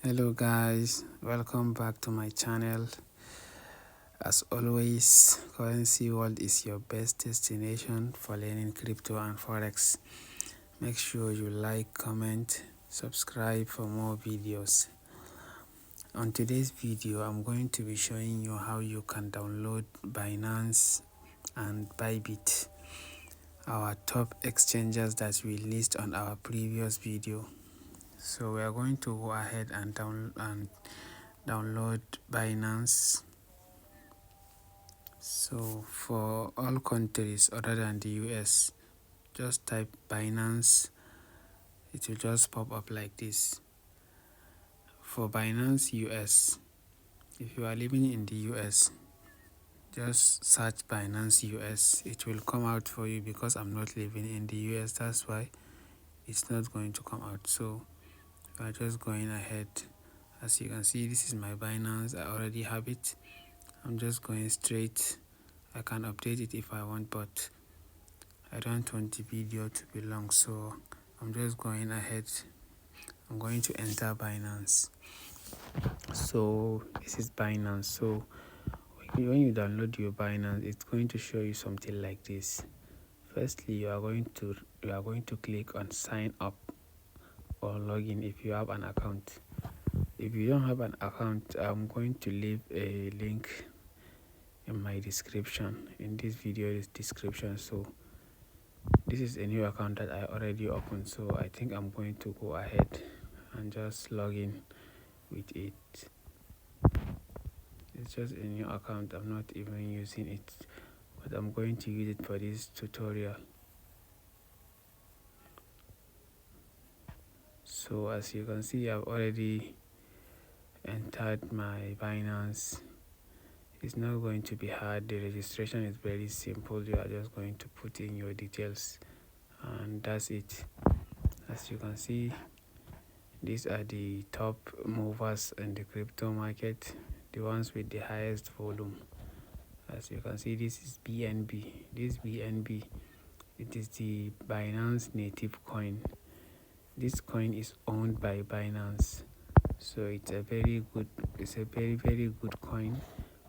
Hello guys, welcome back to my channel. As always, Currency World is your best destination for learning crypto and forex. Make sure you like, comment, subscribe for more videos. On today's video, I'm going to be showing you how you can download Binance and Bybit, our top exchanges that we list on our previous video. So we are going to go ahead and download Binance. So for all countries other than the US, just type Binance. It will just pop up like this. For Binance US, if you are living in the US, just search Binance US. It will come out for you because I'm not living in the US. That's why it's not going to come out. So we are just going ahead. As you can see, this is my Binance. I already have it. I'm just going straight. I can update it if I want, but I don't want the video to be long, so I'm just going ahead. I'm going to enter Binance. So this is Binance. So when you download your Binance, it's going to show you something like this. Firstly, you are going to click on sign up or login if you have an account. If you don't have an account, I'm going to leave a link in my description, in this video's description. So this is a new account that I already opened, so I think I'm going to go ahead and just log in with it. It's just a new account, I'm not even using it, but I'm going to use it for this tutorial. So as you can see, I've already entered my Binance. It's not going to be hard. The registration is very simple. You are just going to put in your details and that's it. As you can see, these are the top movers in the crypto market, the ones with the highest volume. As you can see, this is BNB. This BNB, it is the Binance native coin. This coin is owned by Binance, so it's a very good coin.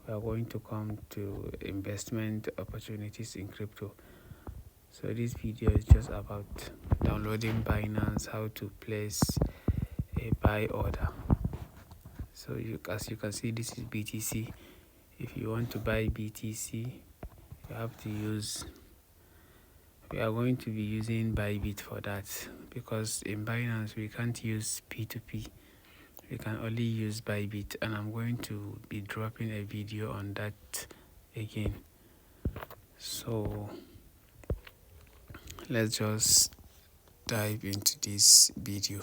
We are going to come to investment opportunities in crypto. So this video is just about downloading Binance, how to place a buy order. So as you can see, this is BTC. If you want to buy BTC, you have to use, we are going to be using Bybit for that, because in Binance we can't use P2P, we can only use Bybit, and I'm going to be dropping a video on that again. So let's just dive into this video.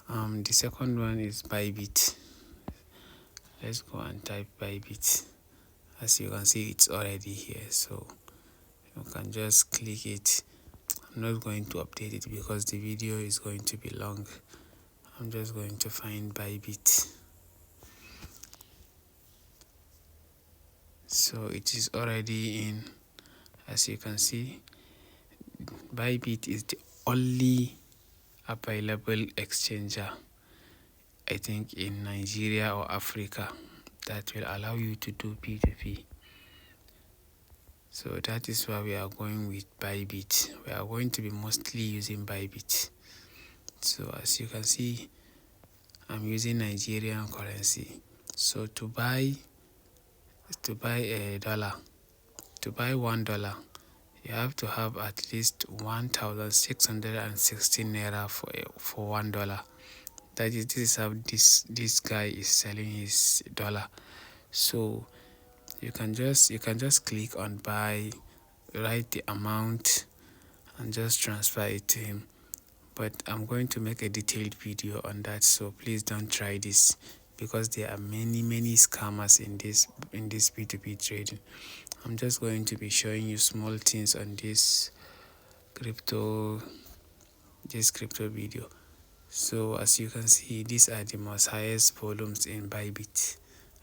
The second one is Bybit. Let's go and type Bybit. As you can see, it's already here, so you can just click it. I'm not going to update it because the video is going to be long. I'm just going to find Bybit. So it is already in. As you can see, Bybit is the only available exchanger, I think, in Nigeria or Africa that will allow you to do P2P. So that is why we are going with Bybit. We are going to be mostly using Bybit. So as you can see, I'm using Nigerian currency. So to buy a dollar, to buy $1, you have to have at least 1,616 naira for $1. That is, this is how this guy is selling his dollar. So you can just click on buy, write the amount, and just transfer it to him. But I'm going to make a detailed video on that, so please don't try this, because there are many scammers in this P2P trading. I'm just going to be showing you small things on this crypto video. So as you can see, these are the most highest volumes in Bybit.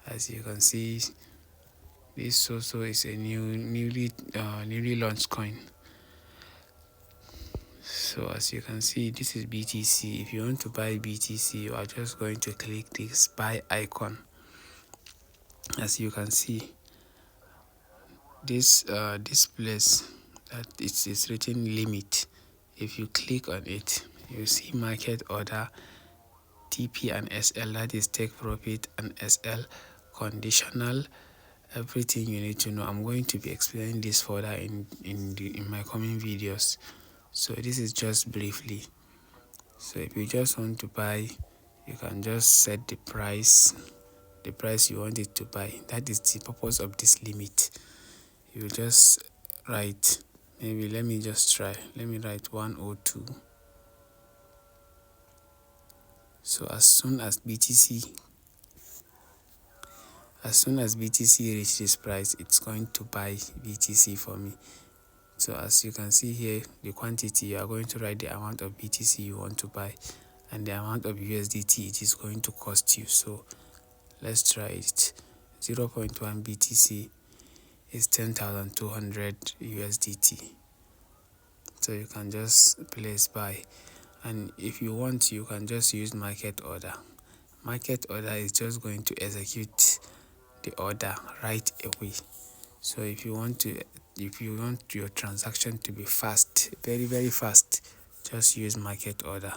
As you can see, this also is a newly launched coin. So as you can see, this is BTC. If you want to buy BTC, you are just going to click this buy icon. As you can see, this place that it is written limit. If you click on it, you see market order, TP and SL, that is take profit, and SL conditional, everything you need to know. I'm going to be explaining this further in my coming videos. So this is just briefly. So if you just want to buy, you can just set the price you want it to buy. That is the purpose of this limit. You just write, maybe let me write 102. So as soon as BTC reach this price, it's going to buy BTC for me. So as you can see here, the quantity, you are going to write the amount of BTC you want to buy and the amount of USDT it is going to cost you. So let's try it. 0.1 BTC is 10,200 USDT. So you can just place buy, and if you want, you can just use market order. Market order is just going to execute the order right away. So if you want your transaction to be fast, very very fast, just use market order.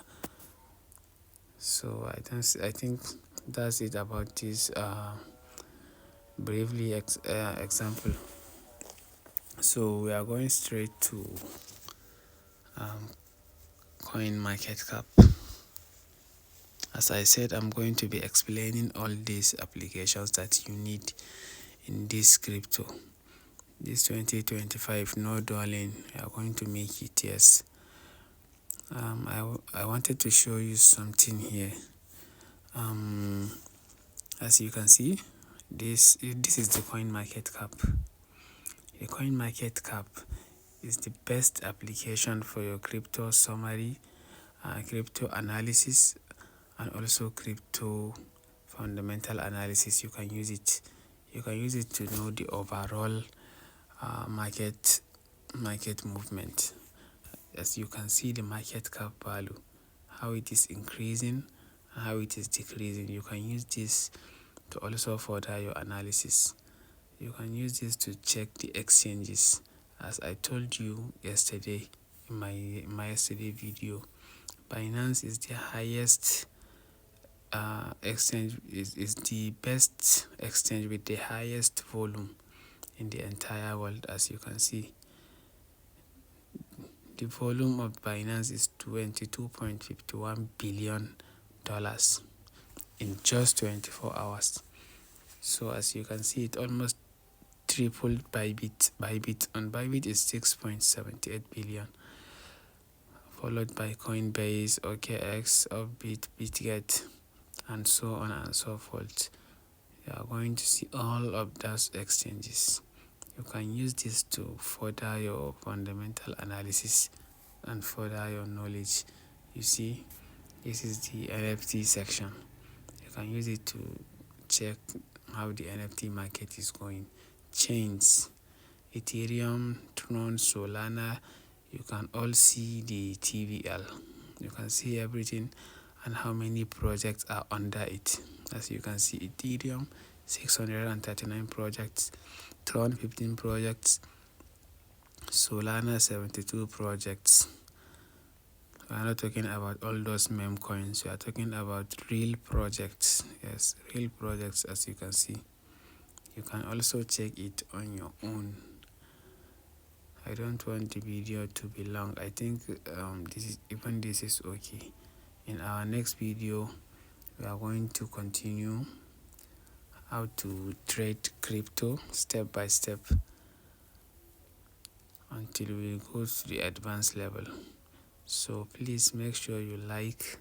So I think that's it about this briefly example. So we are going straight to coin market cap. As I said, I'm going to be explaining all these applications that you need in this crypto. This 2025, no dulling, we are going to make it, yes. I wanted to show you something here. As you can see, this is the coin market cap. The coin market cap is the best application for your crypto summary, crypto analysis, and also crypto fundamental analysis. You can use it to know the overall market movement. As you can see, the market cap value, how it is increasing and how it is decreasing. You can use this to also further your analysis. You can use this to check the exchanges. As I told you yesterday in my yesterday video, Binance is the highest exchange, is the best exchange with the highest volume in the entire world. As you can see, the volume of Binance is $22.51 billion in just 24 hours. So as you can see, it almost tripled Bybit. On Bybit is 6.78 billion, followed by Coinbase, OKX, Upbit, Bitget, and so on and so forth. You are going to see all of those exchanges. You can use this to further your fundamental analysis and further your knowledge. You see, this is the NFT section. You can use it to check how the NFT market is going. Chains, Ethereum, Tron, Solana, you can all see the TVL. You can see everything and how many projects are under it. As you can see, Ethereum 639 projects, Tron 15 projects, Solana 72 projects. We are not talking about all those meme coins. We are talking about real projects. Yes, real projects. As you can see, you can also check it on your own. I don't want the video to be long. I think this is okay. In our next video, we are going to continue how to trade crypto step by step until we go to the advanced level. So please make sure you like,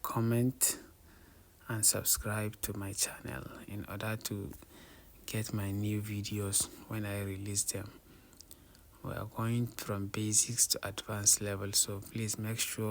comment, and subscribe to my channel in order to get my new videos when I release them. We are going from basics to advanced level, so please make sure